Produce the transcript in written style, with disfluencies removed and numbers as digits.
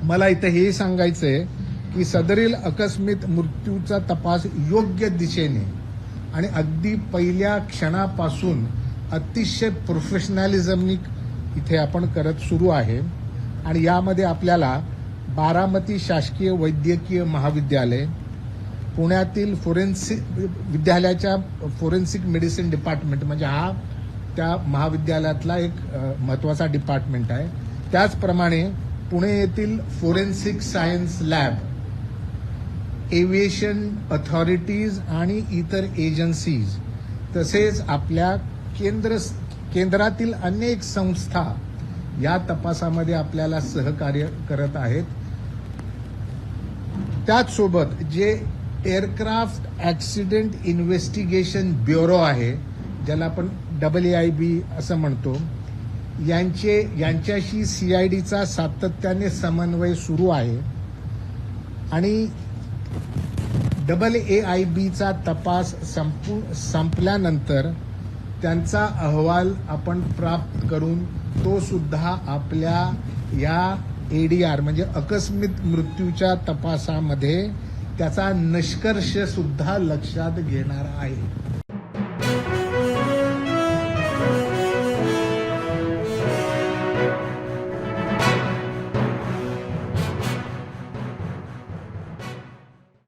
मला इथे हे सांगायचंय की सदरील आकस्मिक मृत्यूचा तपास योग्य दिशेने आणि अगदी पहिल्या क्षणापासून अतिशय प्रोफेशनॅलिझमनी इथे आपण करत सुरू आहे आणि यामध्ये आपल्याला बारामती शासकीय वैद्यकीय महाविद्यालय, पुण्यातील विद्यालयाच्या फोरेन्सिक मेडिसिन डिपार्टमेंट म्हणजे हा त्या महाविद्यालयातला एक महत्त्वाचा डिपार्टमेंट आहे, त्याचप्रमाणे पुणे येथील forensic science lab, aviation authorities आणि इतर एजन्सीज तसेच आपल्या केंद्रातील अनेक संस्था या तपासामध्ये आपल्याला सहकार्य करत आहेत. त्याचसोबत जे एअरक्राफ्ट ॲक्सिडेंट इन्व्हेस्टिगेशन ब्युरो आहे, ज्याला आपण AAIB असं म्हणतो, यांच्याशी CIDचा सातत्याने समन्वय सुरू आहे आणि AAIBचा तपास संपल्यानंतर त्यांचा अहवाल आपण प्राप्त करून तो सुद्धा आपल्या या ADR म्हणजे आकस्मिक मृत्यूच्या तपासामध्ये त्याचा निष्कर्ष सुद्धा लक्षात घेणार आहे.